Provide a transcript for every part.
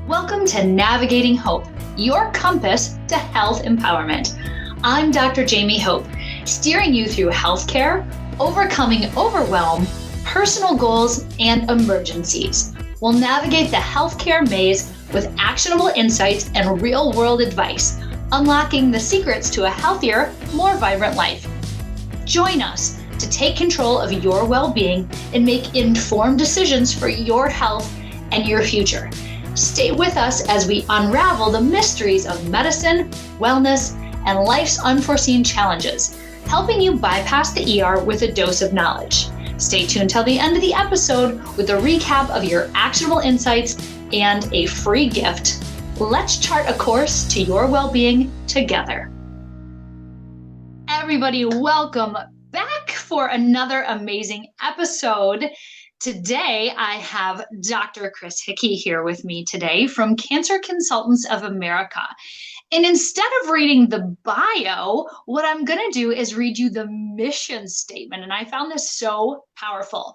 Welcome to Navigating Hope, your compass to health empowerment. I'm Dr. Jaime Hope, steering you through healthcare, overcoming overwhelm, personal goals, and emergencies. We'll navigate the healthcare maze with actionable insights and real-world advice, unlocking the secrets to a healthier, more vibrant life. Join us to take control of your well-being and make informed decisions for your health and your future. Stay with us as we unravel the mysteries of medicine, wellness, and life's unforeseen challenges, helping you bypass the ER with a dose of knowledge. Stay tuned till the end of the episode with a recap of your actionable insights and a free gift. Let's chart a course to your well-being together. Everybody, welcome back for another amazing episode. Today, I have Dr. Chris Hickey here with me today from Cancer Consultants of America. And instead of reading the bio, what I'm going to do is read you the mission statement. And I found this so powerful.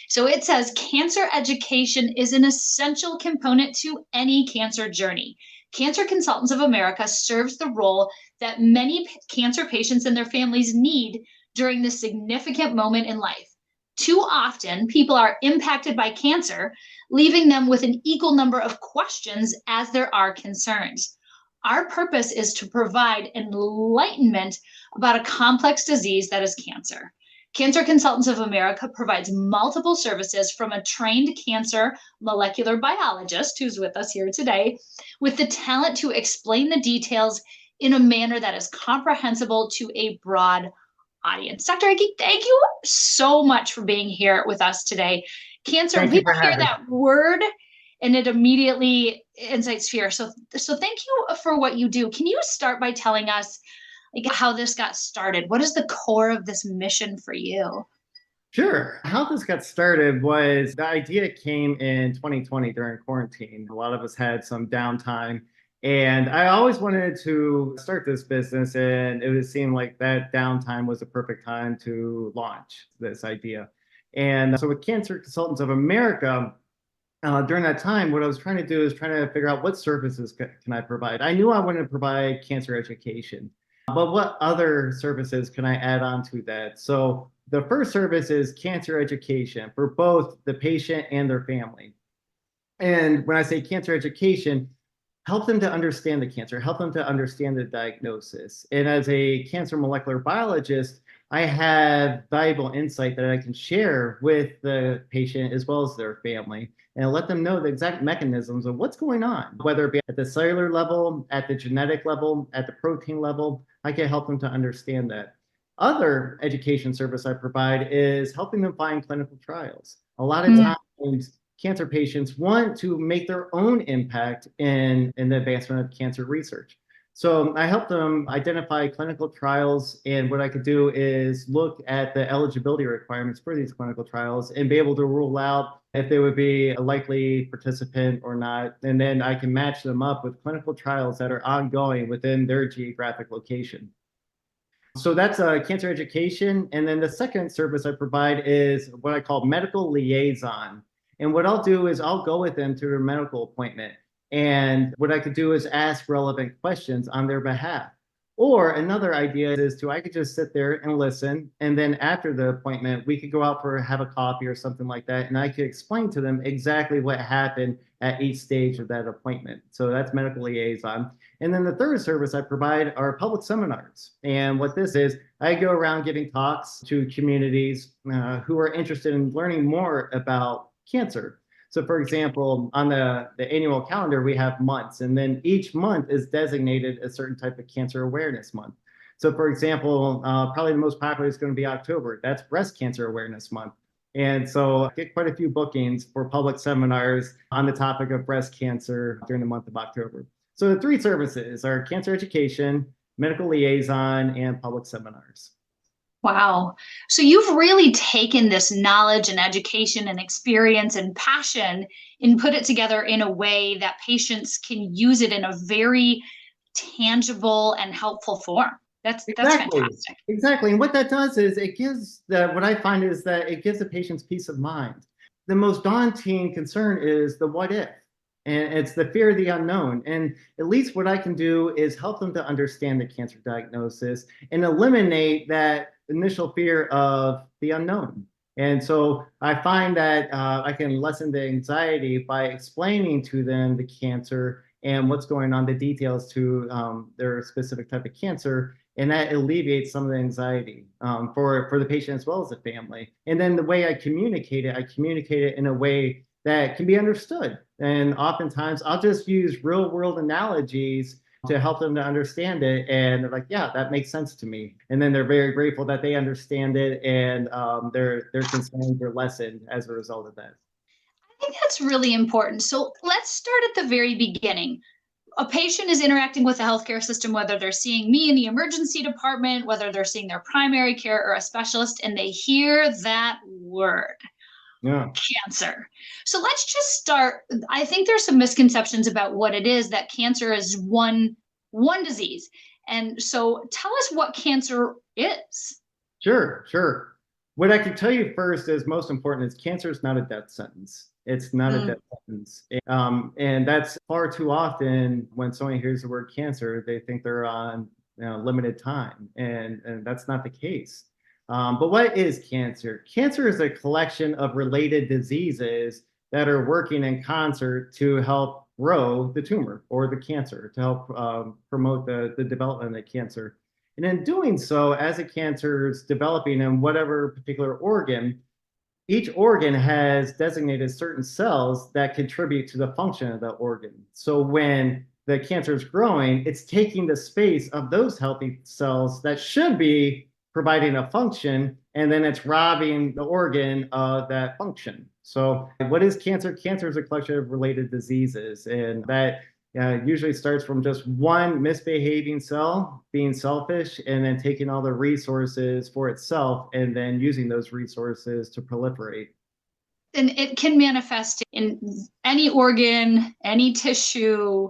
So it says, cancer education is an essential component to any cancer journey. Cancer Consultants of America serves the role that many cancer patients and their families need during this significant moment in life. Too often, people are impacted by cancer, leaving them with an equal number of questions as there are concerns. Our purpose is to provide enlightenment about a complex disease that is cancer. Cancer Consultants of America provides multiple services from a trained cancer molecular biologist, who's with us here today, with the talent to explain the details in a manner that is comprehensible to a broad audience. Dr. Hickey, thank you so much for being here with us today. Cancer, people hear that word and it immediately incites fear. So thank you for what you do. Can you start by telling us how this got started? What is the core of this mission for you? Sure. How this got started was the idea came in 2020 during quarantine. A lot of us had some downtime. And I always wanted to start this business, and it would seem like that downtime was the perfect time to launch this idea. And so with Cancer Consultants of America, during that time, what I was trying to do is trying to figure out what services can I provide. I knew I wanted to provide cancer education, but what other services can I add on to that? So the first service is cancer education for both the patient and their family. And when I say cancer education, help them to understand the cancer, help them to understand the diagnosis. And as a cancer molecular biologist, I have valuable insight that I can share with the patient as well as their family and let them know the exact mechanisms of what's going on, whether it be at the cellular level, at the genetic level, at the protein level. I can help them to understand that. Other education service I provide is helping them find clinical trials. A lot of times, cancer patients want to make their own impact in the advancement of cancer research. So I help them identify clinical trials, and what I could do is look at the eligibility requirements for these clinical trials and be able to rule out if they would be a likely participant or not. And then I can match them up with clinical trials that are ongoing within their geographic location. So that's cancer education. And then the second service I provide is what I call medical liaison. And what I'll do is I'll go with them to their medical appointment. And what I could do is ask relevant questions on their behalf. Or another idea is I could just sit there and listen. And then after the appointment, we could go out for have a coffee or something like that. And I could explain to them exactly what happened at each stage of that appointment. So that's medical liaison. And then the third service I provide are public seminars. And what this is, I go around giving talks to communities who are interested in learning more about cancer. So for example, on the annual calendar, we have months, and then each month is designated a certain type of cancer awareness month. So for example, probably the most popular is going to be October. That's Breast Cancer Awareness Month. And so I get quite a few bookings for public seminars on the topic of breast cancer during the month of October. So the three services are cancer education, medical liaison, and public seminars. Wow. So you've really taken this knowledge and education and experience and passion and put it together in a way that patients can use it in a very tangible and helpful form. That's fantastic. Exactly. And what that does is what I find is that it gives the patients peace of mind. The most daunting concern is the what if. And it's the fear of the unknown. And at least what I can do is help them to understand the cancer diagnosis and eliminate that initial fear of the unknown. And so I find that I can lessen the anxiety by explaining to them the cancer and what's going on, the details to their specific type of cancer. And that alleviates some of the anxiety for the patient as well as the family. And then the way I communicate it in a way that can be understood. And oftentimes I'll just use real world analogies to help them to understand it. And they're like, yeah, that makes sense to me. And then they're very grateful that they understand it, and their concerns are lessened as a result of that. I think that's really important. So let's start at the very beginning. A patient is interacting with the healthcare system, whether they're seeing me in the emergency department, whether they're seeing their primary care or a specialist, and they hear that word, Yeah. cancer. So let's just start. I think there's some misconceptions about what it is, that cancer is one disease. And so tell us what cancer is. Sure, sure. What I can tell you first is most important is cancer is not a death sentence. It's not a death sentence. And that's far too often when someone hears the word cancer, they think they're on limited time. And that's not the case. But what is cancer? Cancer is a collection of related diseases that are working in concert to help grow the tumor or the cancer, to help promote the development of the cancer. And in doing so, as a cancer is developing in whatever particular organ, each organ has designated certain cells that contribute to the function of the organ. So when the cancer is growing, it's taking the space of those healthy cells that should be providing a function, and then it's robbing the organ of that function. So what is cancer? Cancer is a collection of related diseases, and that usually starts from just one misbehaving cell being selfish and then taking all the resources for itself and then using those resources to proliferate. And it can manifest in any organ, any tissue,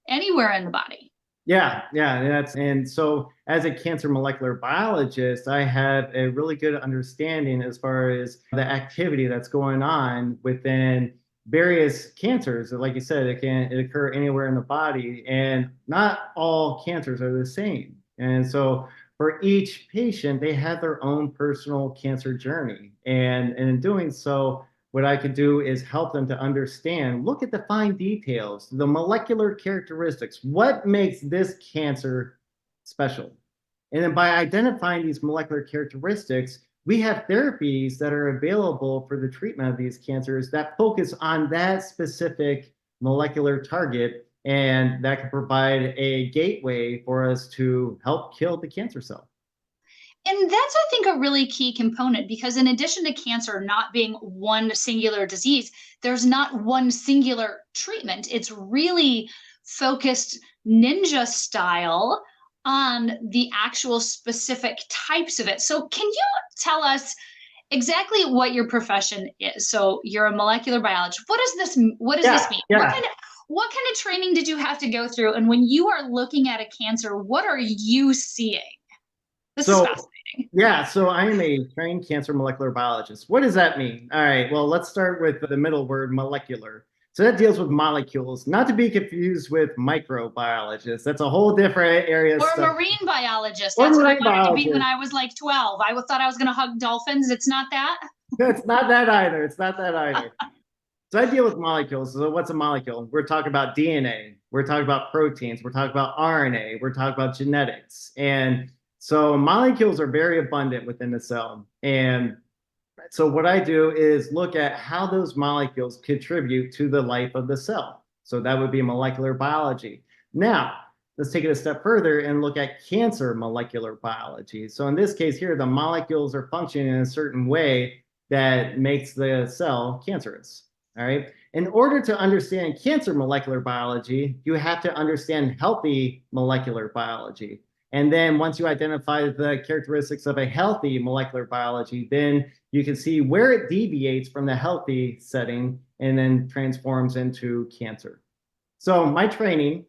anywhere in the body. Yeah, and so as a cancer molecular biologist, I have a really good understanding as far as the activity that's going on within various cancers. Like you said, it occur anywhere in the body, and not all cancers are the same. And so for each patient, they have their own personal cancer journey, and in doing so, what I could do is help them to understand, look at the fine details, the molecular characteristics, what makes this cancer special. And then by identifying these molecular characteristics, we have therapies that are available for the treatment of these cancers that focus on that specific molecular target, and that can provide a gateway for us to help kill the cancer cell. And that's, I think, a really key component, because in addition to cancer not being one singular disease, there's not one singular treatment. It's really focused ninja style on the actual specific types of it. So can you tell us exactly what your profession is? So you're a molecular biologist. What does this mean? Yeah. What kind of training did you have to go through? And when you are looking at a cancer, what are you seeing? This is fascinating. Yeah, so I am a trained cancer molecular biologist. What does that mean? All right, well, let's start with the middle word, molecular. So that deals with molecules, not to be confused with microbiologists. That's a whole different area of or stuff. A marine biologist. Or That's what I marine wanted to be biologist. when I was like 12. I thought I was going to hug dolphins. It's not that. It's not that either. It's not that either. So I deal with molecules. So what's a molecule? We're talking about DNA. We're talking about proteins. We're talking about RNA. We're talking about genetics. And so molecules are very abundant within the cell. And so what I do is look at how those molecules contribute to the life of the cell. So that would be molecular biology. Now, let's take it a step further and look at cancer molecular biology. So in this case here, the molecules are functioning in a certain way that makes the cell cancerous. All right. In order to understand cancer molecular biology, you have to understand healthy molecular biology. And then once you identify the characteristics of a healthy molecular biology, then you can see where it deviates from the healthy setting and then transforms into cancer. So my training,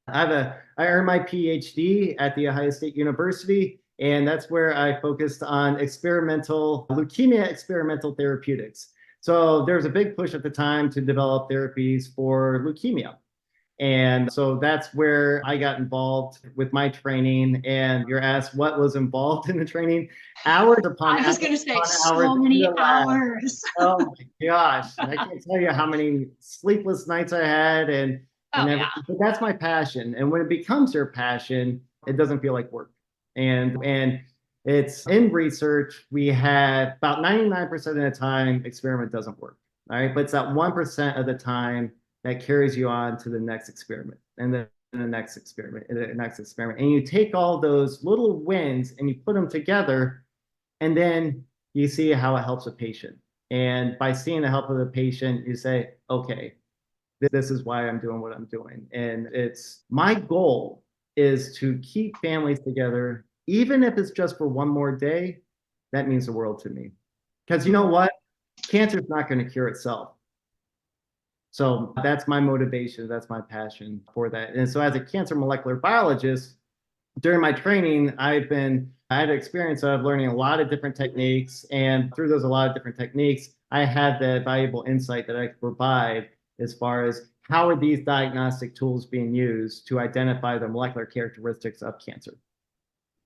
I earned my PhD at the Ohio State University, and that's where I focused on leukemia experimental therapeutics. So there was a big push at the time to develop therapies for leukemia. And so that's where I got involved with my training. And you're asked what was involved in the training. Hours upon I was hours going to say upon hours so in the many lab. hours. Oh my gosh. I can't tell you how many sleepless nights I had and Oh, yeah. everything. But that's my passion. And when it becomes your passion, it doesn't feel like work. And it's in research, we had about 99% of the time experiment doesn't work. All right. But it's that 1% of the time that carries you on to the next experiment and then the next experiment and the next experiment. And you take all those little wins and you put them together, and then you see how it helps a patient. And by seeing the help of the patient, you say, okay, this is why I'm doing what I'm doing. And it's my goal is to keep families together, even if it's just for one more day. That means the world to me. Because you know what? Cancer is not going to cure itself. So that's my motivation. That's my passion for that. And so as a cancer molecular biologist, during my training, I had experience of learning a lot of different techniques. And through those, a lot of different techniques, I had the valuable insight that I could provide as far as how are these diagnostic tools being used to identify the molecular characteristics of cancer.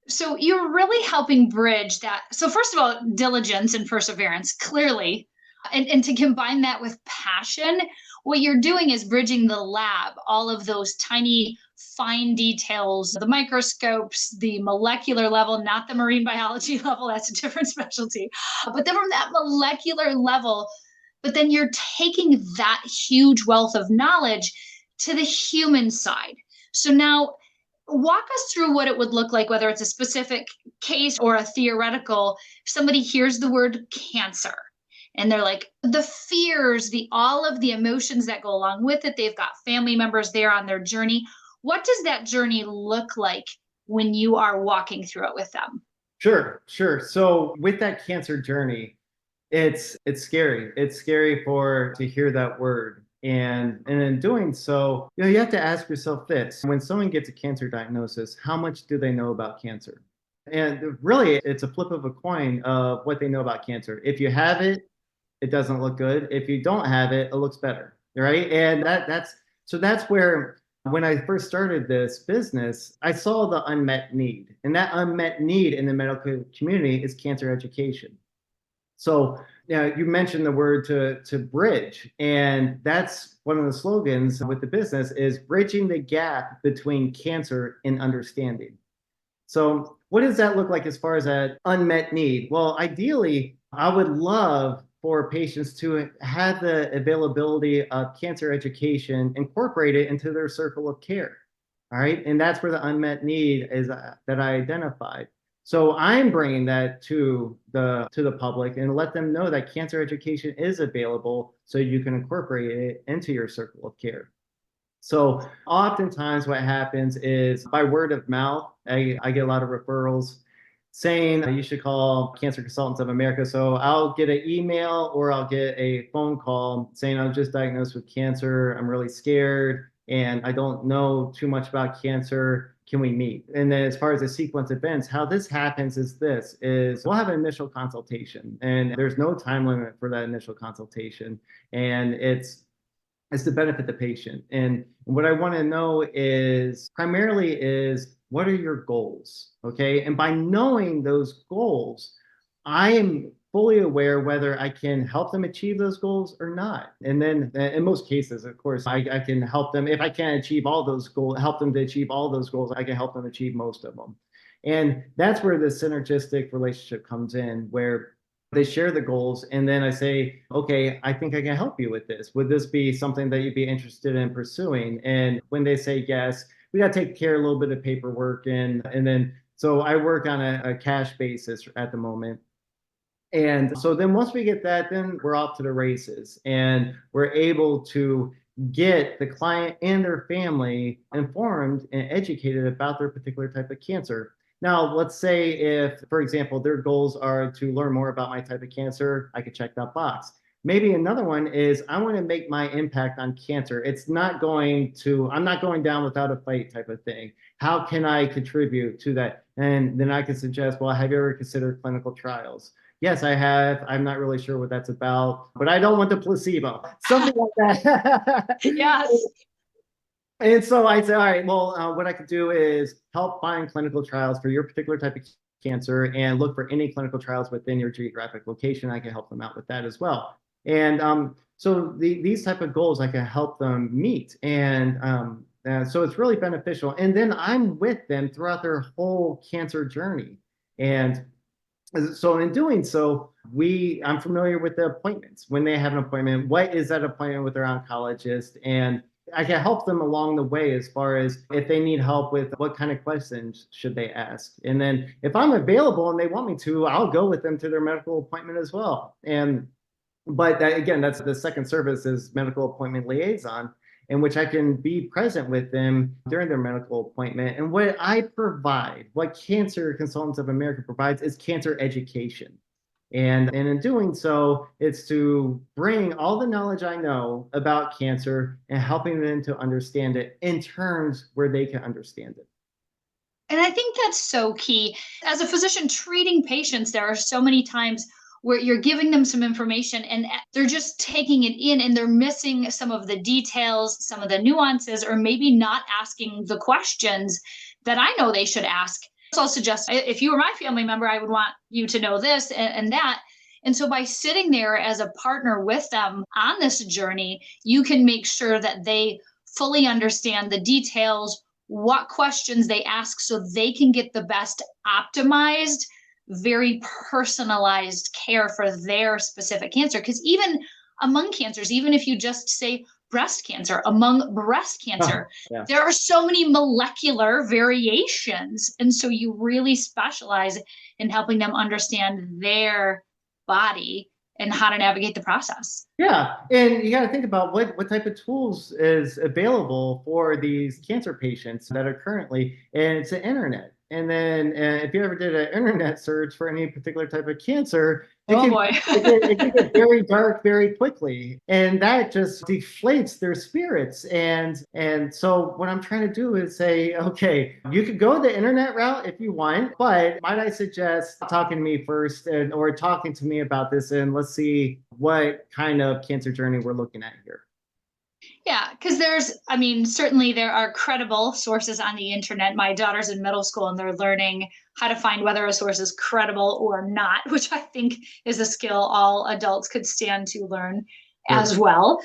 So you're really helping bridge that. So, first of all, diligence and perseverance, clearly. And to combine that with passion, what you're doing is bridging the lab, all of those tiny, fine details, the microscopes, the molecular level, not the marine biology level, that's a different specialty. But then from that molecular level, but then you're taking that huge wealth of knowledge to the human side. So now walk us through what it would look like, whether it's a specific case or a theoretical. Somebody hears the word cancer and they're like, the fears, the all of the emotions that go along with it. They've got family members there on their journey. What does that journey look like when you are walking through it with them? Sure, sure. So with that cancer journey, it's scary. It's scary for to hear that word. And in doing so, you have to ask yourself this. When someone gets a cancer diagnosis, how much do they know about cancer? And really, it's a flip of a coin of what they know about cancer. If you have it, it doesn't look good. If you don't have it, it looks better. Right. And that's where when I first started this business, I saw the unmet need. And that unmet need in the medical community is cancer education. So, you mentioned the word to bridge, and that's one of the slogans with the business is bridging the gap between cancer and understanding. So, what does that look like as far as that unmet need? Well, ideally, I would love for patients to have the availability of cancer education incorporated into their circle of care. All right. And that's where the unmet need is that I identified. So I'm bringing that to the public and let them know that cancer education is available so you can incorporate it into your circle of care. So oftentimes what happens is by word of mouth, I get a lot of referrals saying you should call Cancer Consultants of America. So I'll get an email or I'll get a phone call saying I'm just diagnosed with cancer. I'm really scared and I don't know too much about cancer. Can we meet? And then as far as the sequence of events, how this happens is this is we'll have an initial consultation and there's no time limit for that initial consultation. And it's to benefit the patient. And what I want to know is primarily is what are your goals? Okay. And by knowing those goals, I am fully aware whether I can help them achieve those goals or not. And then in most cases, of course, I can help them. If I can't achieve all those goals, help them to achieve all those goals, I can help them achieve most of them. And that's where the synergistic relationship comes in, where they share the goals and then I say, okay, I think I can help you with this. Would this be something that you'd be interested in pursuing? And when they say yes, we got to take care of a little bit of paperwork and then so I work on a cash basis at the moment. And so then once we get that, then we're off to the races and we're able to get the client and their family informed and educated about their particular type of cancer. Now, let's say if, for example, their goals are to learn more about my type of cancer, I could check that box. Maybe another one is I want to make my impact on cancer. I'm not going down without a fight type of thing. How can I contribute to that? And then I can suggest, well, have you ever considered clinical trials? Yes, I have. I'm not really sure what that's about, but I don't want the placebo. Something like that. Yes. And so I said, all right, well, what I could do is help find clinical trials for your particular type of cancer and look for any clinical trials within your geographic location. I can help them out with that as well. And so these type of goals I can help them meet. And so it's really beneficial. And then I'm with them throughout their whole cancer journey. And so in doing so, I'm familiar with the appointments. When they have an appointment, what is that appointment with their oncologist? And I can help them along the way as far as if they need help with what kind of questions should they ask. And then if I'm available and they want me to, I'll go with them to their medical appointment as well. And but that, again, that's the second service is medical appointment liaison, in which I can be present with them during their medical appointment. And what I provide, what Cancer Consultants of America provides, is cancer education. And in doing so, it's to bring all the knowledge I know about cancer and helping them to understand it in terms where they can understand it. And I think that's so key. As a physician treating patients, there are so many times where you're giving them some information and they're just taking it in and they're missing some of the details, some of the nuances, or maybe not asking the questions that I know they should ask. So I'll suggest if you were my family member, I would want you to know this and that. And so by sitting there as a partner with them on this journey, you can make sure that they fully understand the details, what questions they ask so they can get the best optimized, very personalized care for their specific cancer. Because even among cancers, even if you just say breast cancer, among breast cancer, Yeah. there are so many molecular variations. And so you really specialize in helping them understand their body and how to navigate the process. Yeah, and you got to think about what type of tools is available for these cancer patients that are currently, and it's the internet. And then if you ever did an internet search for any particular type of cancer, it Oh can boy. it can get very dark very quickly, and that just deflates their spirits. And so what I'm trying to do is say, okay, you could go the internet route if you want, but might I suggest talking to me first or talking to me about this, and let's see what kind of cancer journey we're looking at here. Yeah, because I mean, certainly there are credible sources on the internet. My daughter's in middle school and they're learning how to find whether a source is credible or not, which I think is a skill all adults could stand to learn Sure. as well.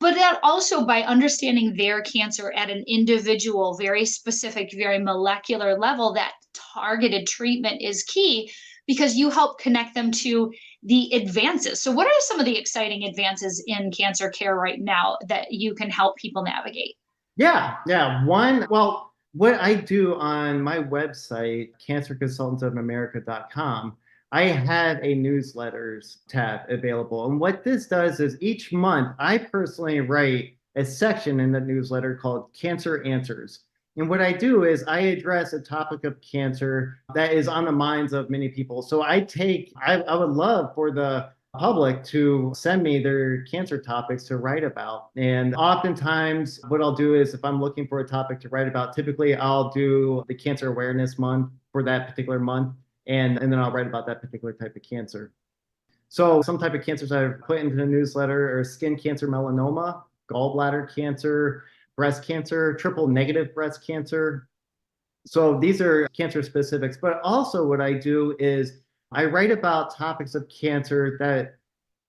But that also by understanding their cancer at an individual, very specific, very molecular level, that targeted treatment is key because you help connect them to the advances. So, what are some of the exciting advances in cancer care right now that you can help people navigate? Yeah. Well, what I do on my website, cancerconsultantsofamerica.com, I have a newsletters tab available. And what this does is each month, I personally write a section in the newsletter called Cancer Answers. And what I do is I address a topic of cancer that is on the minds of many people. So I would love for the public to send me their cancer topics to write about. And oftentimes, what I'll do is if I'm looking for a topic to write about, typically I'll do the Cancer Awareness Month for that particular month. And then I'll write about that particular type of cancer. So, some type of cancers I've put into the newsletter are skin cancer, melanoma, gallbladder cancer, breast cancer, triple negative breast cancer. So, these are cancer specifics. But also, what I do is I write about topics of cancer that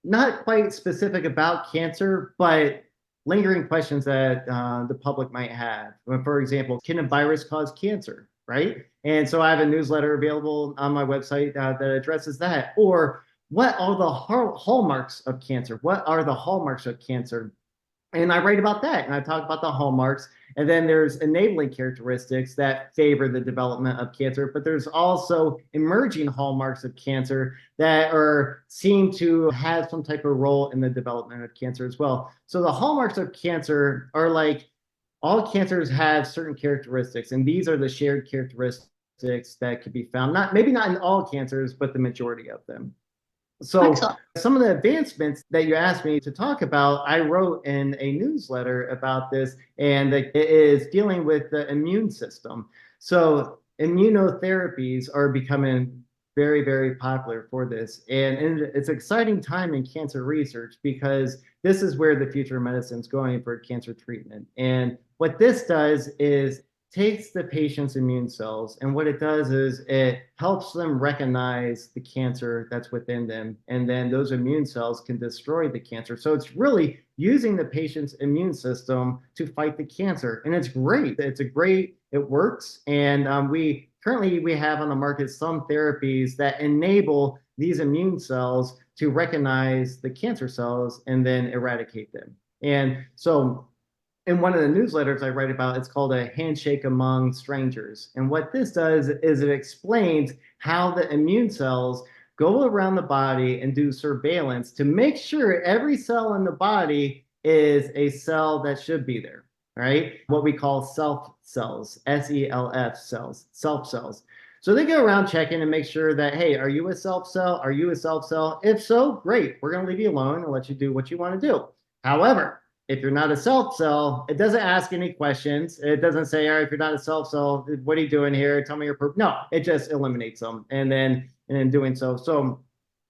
not quite specific about cancer, but lingering questions that the public might have. For example, can a virus cause cancer? Right. And so I have a newsletter available on my website that addresses that. Or what are the hallmarks of cancer? What are the hallmarks of cancer? And I write about that and I talk about the hallmarks. And then there's enabling characteristics that favor the development of cancer, but there's also emerging hallmarks of cancer that are seem to have some type of role in the development of cancer as well. So the hallmarks of cancer are like all cancers have certain characteristics, and these are the shared characteristics that could be found, not maybe not in all cancers, but the majority of them. So Excellent. some of the advancements that you asked me to talk about, I wrote in a newsletter about this, and it is dealing with the immune system. So immunotherapies are becoming very, very popular for this. And it's an exciting time in cancer research because this is where the future of medicine is going for cancer treatment. And what this does is takes the patient's immune cells, and what it does is it helps them recognize the cancer that's within them, and then those immune cells can destroy the cancer. So it's really using the patient's immune system to fight the cancer, and it's great. It works, and we currently we have on the market some therapies that enable these immune cells to recognize the cancer cells and then eradicate them. And so in one of the newsletters I write about, it's called a handshake among strangers. And what this does is it explains how the immune cells go around the body and do surveillance to make sure every cell in the body is a cell that should be there, right? What we call self cells, SELF cells, self cells. So they go around checking and make sure that, hey, are you a self cell? Are you a self cell? If so, great. We're going to leave you alone and let you do what you want to do. However, if you're not a self cell, it doesn't ask any questions. It doesn't say, all right, if you're not a self cell, what are you doing here? Tell me your purpose. No, it just eliminates them. And then in doing so. So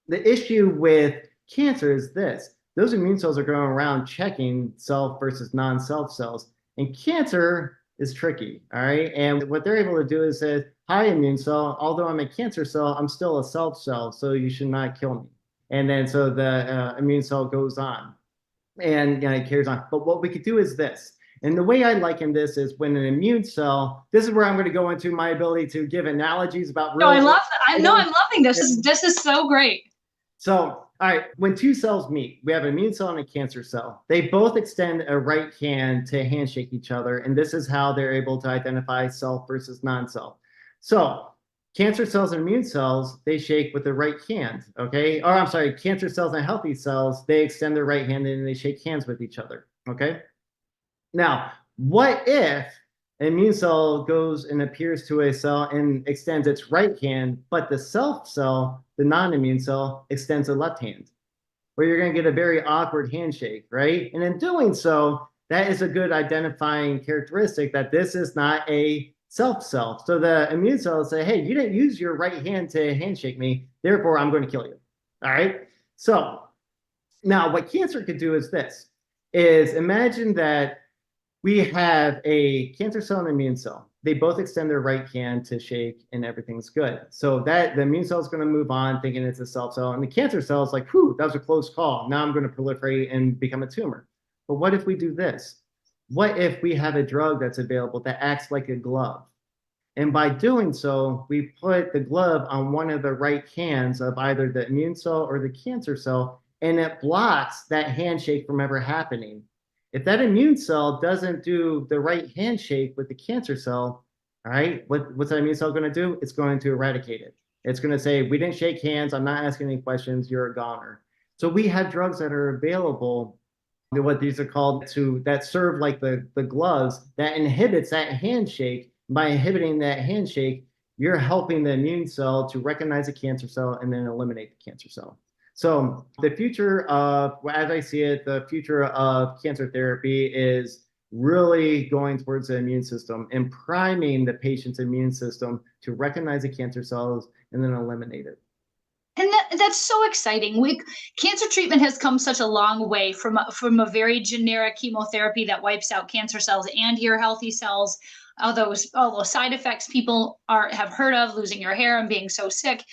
the issue with cancer is this. Those immune cells are going around checking self versus non-self cells. And cancer is tricky, all right? And what they're able to do is say, hi, immune cell, although I'm a cancer cell, I'm still a self cell, so you should not kill me. And then so the immune cell goes on and it carries on. But what we could do is this. And the way I liken this is when an immune cell, this is where I'm going to go into my ability to give analogies about No, real I love world that. I know I'm items. loving this. This is so great. So, all right, when two cells meet, we have an immune cell and a cancer cell. They both extend a right hand to handshake each other, and this is how they're able to identify self versus non-self. So, cancer cells and immune cells, they shake with the right hand, okay? Or I'm sorry, cancer cells and healthy cells, they extend their right hand and they shake hands with each other, okay? Now, what if an immune cell goes and appears to a cell and extends its right hand, but the self cell, the non-immune cell, extends a left hand? Well, you're going to get a very awkward handshake, right? And in doing so, that is a good identifying characteristic that this is not a self cell. So the immune cells say, hey, you didn't use your right hand to handshake me, therefore I'm going to kill you. All right. So now what cancer could do is this, is imagine that we have a cancer cell and immune cell. They both extend their right hand to shake and everything's good. So that the immune cell is going to move on thinking it's a self cell. And the cancer cell is like, whew, that was a close call. Now I'm going to proliferate and become a tumor. But what if we do this? What if we have a drug that's available that acts like a glove? And by doing so, we put the glove on one of the right hands of either the immune cell or the cancer cell, and it blocks that handshake from ever happening. If that immune cell doesn't do the right handshake with the cancer cell, all right, what's that immune cell going to do? It's going to eradicate it. It's going to say, we didn't shake hands. I'm not asking any questions. You're a goner. So we have drugs that are available, what these are called, that serve like the gloves that inhibits that handshake. By inhibiting that handshake, you're helping the immune cell to recognize a cancer cell and then eliminate the cancer cell. So the future of, as I see it, the future of cancer therapy is really going towards the immune system and priming the patient's immune system to recognize the cancer cells and then eliminate it. And that's so exciting. Cancer treatment has come such a long way from a very generic chemotherapy that wipes out cancer cells and your healthy cells. All those side effects people have heard of, losing your hair and being so sick,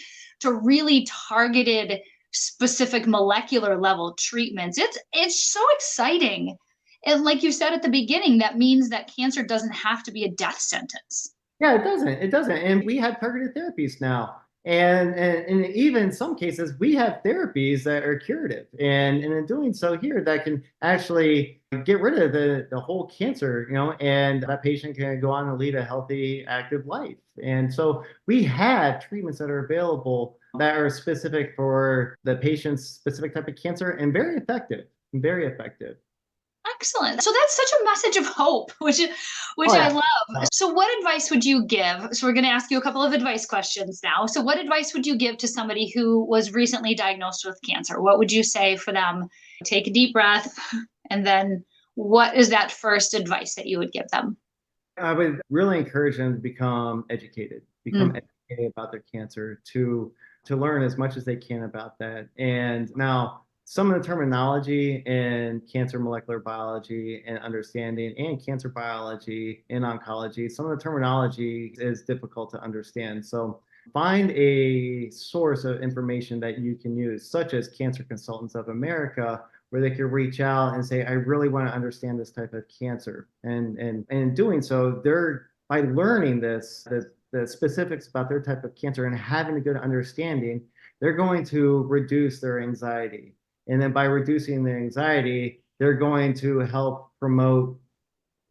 to really targeted, specific molecular level treatments. It's so exciting. And like you said at the beginning, that means that cancer doesn't have to be a death sentence. Yeah, it doesn't. It doesn't. And we have targeted therapies now. And even in some cases, we have therapies that are curative. And in doing so here, that can actually get rid of the whole cancer, and that patient can go on and lead a healthy, active life. And so we have treatments that are available that are specific for the patient's specific type of cancer and very effective, very effective. Excellent. So that's such a message of hope, which Oh, I yeah. love. So what advice would you give? So we're going to ask you a couple of advice questions now. So what advice would you give to somebody who was recently diagnosed with cancer? What would you say for them? Take a deep breath, and then what is that first advice that you would give them? I would really encourage them to become educated, Mm. okay about their cancer, to learn as much as they can about that. And now some of the terminology in cancer molecular biology and understanding and cancer biology and oncology, some of the terminology is difficult to understand. So find a source of information that you can use, such as Cancer Consultants of America, where they can reach out and say, I really want to understand this type of cancer. And in doing so, they're by learning the specifics about their type of cancer and having a good understanding, they're going to reduce their anxiety. And then by reducing their anxiety, they're going to help promote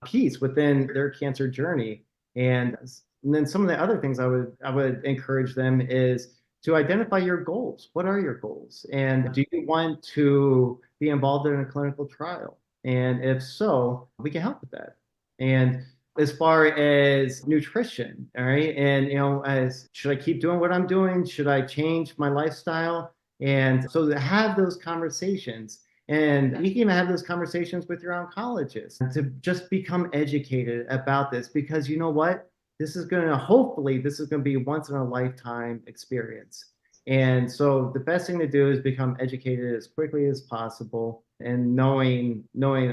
peace within their cancer journey. And then some of the other things I would encourage them is to identify your goals. What are your goals? And do you want to be involved in a clinical trial? And if so, we can help with that. And as far as nutrition, all right, and as should I keep doing what I'm doing? Should I change my lifestyle? And so to have those conversations, and you can even have those conversations with your oncologist to just become educated about this, because you know what? Hopefully, this is going to be once in a lifetime experience. And so the best thing to do is become educated as quickly as possible and knowing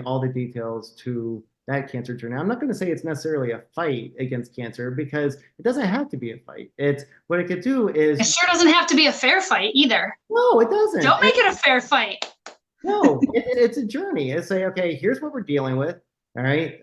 all the details to that cancer journey. I'm not going to say it's necessarily a fight against cancer, because it doesn't have to be a fight. It's what it could do It is, sure doesn't have to be a fair fight either. no, it doesn't. Don't make it a fair fight. No, it's a journey. It's say, okay, here's what we're dealing with. All right,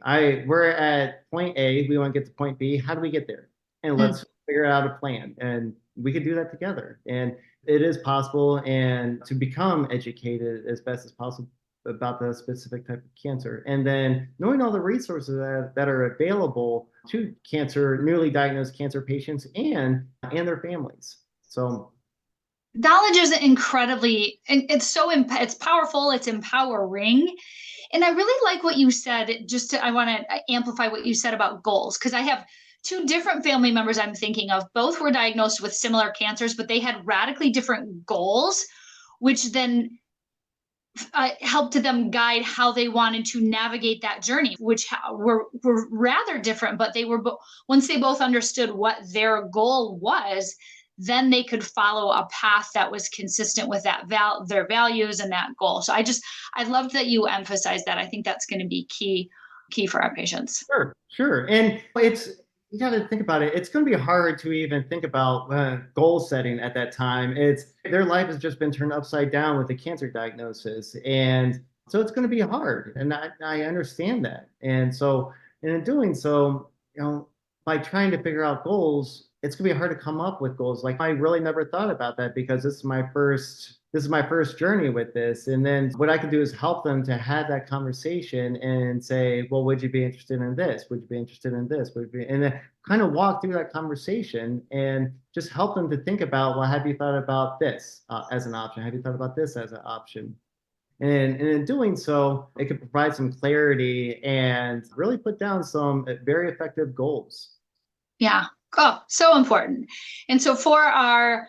we're at point A. We want to get to point B. How do we get there? And Mm. let's figure out a plan. And we could do that together. And it is possible, and to become educated as best as possible about the specific type of cancer. And then knowing all the resources that are available to newly diagnosed cancer patients and their families. So Knowledge is incredibly, and it's powerful, it's empowering. And I really like what you said. I want to amplify what you said about goals, because I have two different family members I'm thinking of. Both were diagnosed with similar cancers, but they had radically different goals, which then helped them guide how they wanted to navigate that journey, which were rather different. But once they both understood what their goal was, then they could follow a path that was consistent with their values and that goal. So I loved that you emphasized that. I think that's going to be key for our patients. Sure. And you got to think about it. It's going to be hard to even think about goal setting at that time. Their life has just been turned upside down with the cancer diagnosis. And so it's going to be hard. And I understand that. And so, and in doing so, by trying to figure out goals, it's going to be hard to come up with goals. Like, I really never thought about that, because this is my first journey with this. And then what I could do is help them to have that conversation and say, well, would you be interested in this? Would you be interested in this? And then kind of walk through that conversation and just help them to think about, well, have you thought about this as an option? Have you thought about this as an option? And in doing so, it could provide some clarity and really put down some very effective goals. Yeah. Oh, so important. And so for our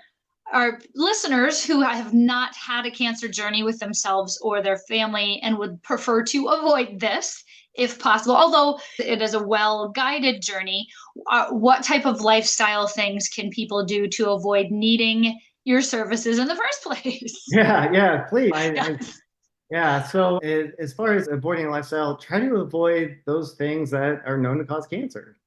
listeners who have not had a cancer journey with themselves or their family and would prefer to avoid this if possible, although it is a well-guided journey, what type of lifestyle things can people do to avoid needing your services in the first place? Yeah, please. Yeah, so as far as avoiding lifestyle, try to avoid those things that are known to cause cancer.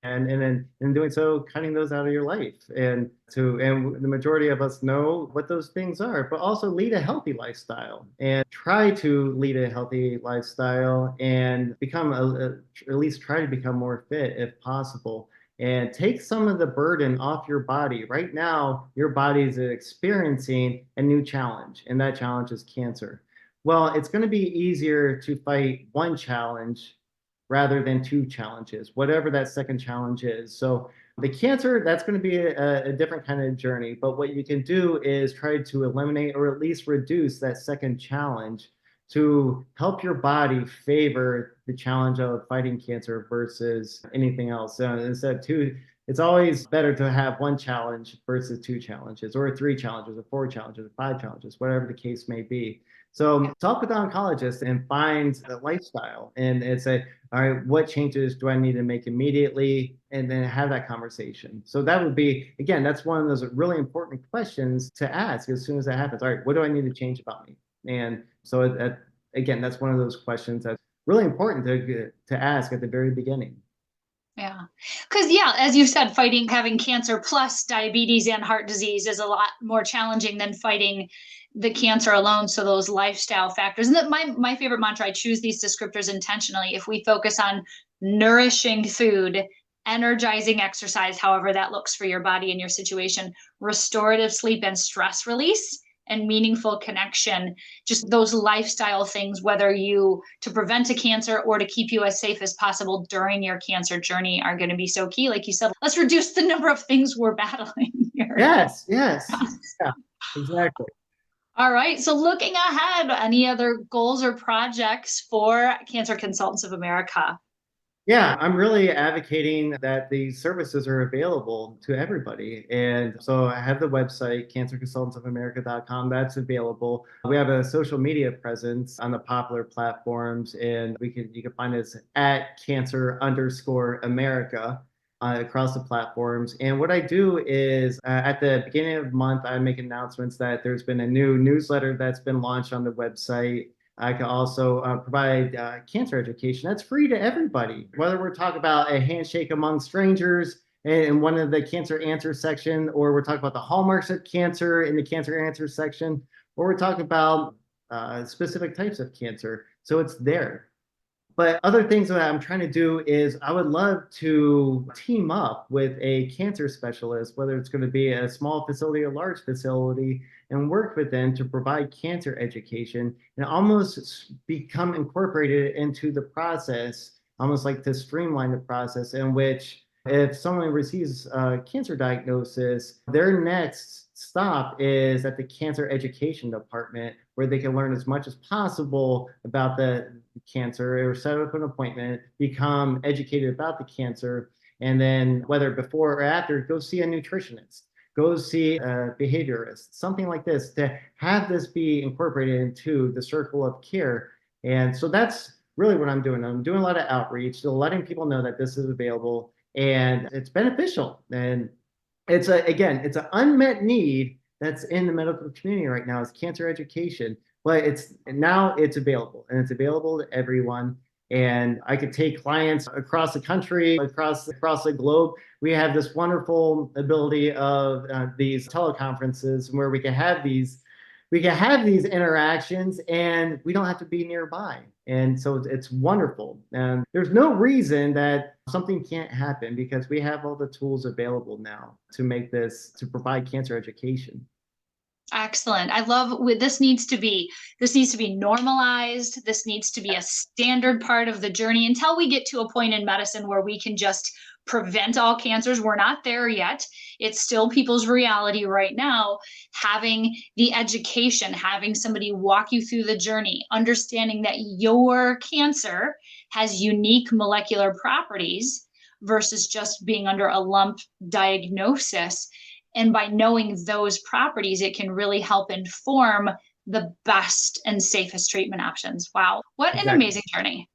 And then in doing so, cutting those out of your life. And the majority of us know what those things are, but also lead a healthy lifestyle and try to lead a healthy lifestyle and become at least try to become more fit if possible. And take some of the burden off your body. Right now, your body is experiencing a new challenge, and that challenge is cancer. Well, it's going to be easier to fight one challenge rather than two challenges, whatever that second challenge is. So the cancer, that's going to be a different kind of journey. But what you can do is try to eliminate or at least reduce that second challenge to help your body favor the challenge of fighting cancer versus anything else. So instead of it's always better to have one challenge versus two challenges, or three challenges, or four challenges, or five challenges, whatever the case may be. So talk with the oncologist and find a lifestyle. And all right, what changes do I need to make immediately? And then have that conversation. So that would be, again, that's one of those really important questions to ask as soon as that happens. All right, what do I need to change about me? And so again, that's one of those questions that's really important to ask at the very beginning. Yeah. Because, yeah, as you said, having cancer plus diabetes and heart disease is a lot more challenging than fighting the cancer alone. So those lifestyle factors, and that my favorite mantra, I choose these descriptors intentionally. If we focus on nourishing food, energizing exercise, however that looks for your body and your situation, restorative sleep and stress release, and meaningful connection, just those lifestyle things, whether you to prevent a cancer or to keep you as safe as possible during your cancer journey, are going to be so key. Like you said, let's reduce the number of things we're battling here. Yes, yes. Yeah, exactly. All right. So looking ahead, any other goals or projects for Cancer Consultants of America? Yeah, I'm really advocating that these services are available to everybody. And so I have the website, cancerconsultantsofamerica.com, that's available. We have a social media presence on the popular platforms, and you can find us at cancer_America across the platforms. And what I do is at the beginning of the month, I make announcements that there's been a new newsletter that's been launched on the website. I can also provide cancer education that's free to everybody, whether we're talking about a handshake among strangers in one of the cancer answer section, or we're talking about the hallmarks of cancer in the cancer answer section, or we're talking about specific types of cancer. So it's there. But other things that I'm trying to do is I would love to team up with a cancer specialist, whether it's going to be a small facility or large facility, and work with them to provide cancer education and almost become incorporated into the process, almost like to streamline the process in which if someone receives a cancer diagnosis, their next stop is at the cancer education department, where they can learn as much as possible about the cancer or set up an appointment, become educated about the cancer, and then whether before or after, go see a nutritionist, go see a behaviorist, something like this, to have this be incorporated into the circle of care. And so that's really what I'm doing. I'm doing a lot of outreach, so letting people know that this is available and it's beneficial. And it's it's an unmet need that's in the medical community right now, is cancer education. But it's available, and it's available to everyone. And I could take clients across the country, across the globe. We have this wonderful ability of these teleconferences where we can have these interactions, and we don't have to be nearby. And so it's wonderful. And there's no reason that something can't happen, because we have all the tools available now to provide cancer education. Excellent. I love this needs to be normalized. This needs to be a standard part of the journey until we get to a point in medicine where we can just prevent all cancers. We're not there yet. It's still people's reality right now. Having the education, having somebody walk you through the journey, understanding that your cancer has unique molecular properties versus just being under a lump diagnosis. And by knowing those properties, it can really help inform the best and safest treatment options. Wow. What an amazing journey.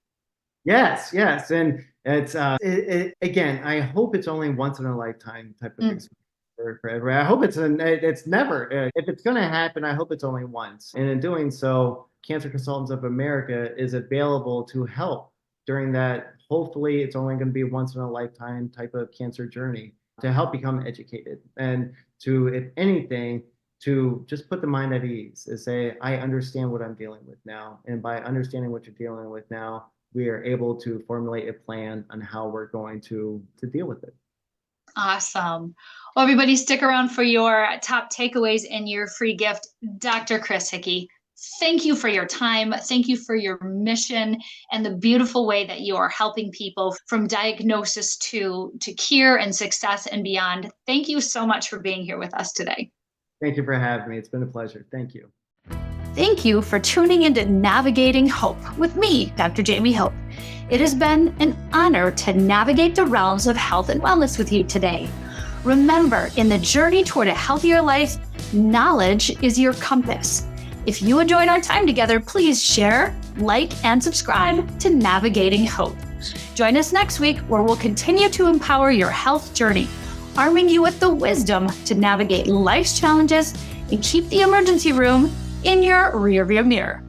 Yes, yes. And it's, again, I hope it's only once in a lifetime type of experience for everyone. I hope it's never, if it's going to happen, I hope it's only once. And in doing so, Cancer Consultants of America is available to help during that. Hopefully it's only going to be once in a lifetime type of cancer journey, to help become educated, and to, if anything, to just put the mind at ease, is say, I understand what I'm dealing with now. And by understanding what you're dealing with now, we are able to formulate a plan on how we're going to deal with it. Awesome. Well, everybody stick around for your top takeaways and your free gift. Dr. Chris Hickey, thank you for your time. Thank you for your mission and the beautiful way that you are helping people from diagnosis to cure and success and beyond. Thank you so much for being here with us today. Thank you for having me. It's been a pleasure. Thank you. Thank you for tuning into Navigating Hope with me, Dr. Jaime Hope. It has been an honor to navigate the realms of health and wellness with you today. Remember, in the journey toward a healthier life, knowledge is your compass. If you enjoyed our time together, please share, like, and subscribe to Navigating Hope. Join us next week where we'll continue to empower your health journey, arming you with the wisdom to navigate life's challenges and keep the emergency room in your rearview mirror.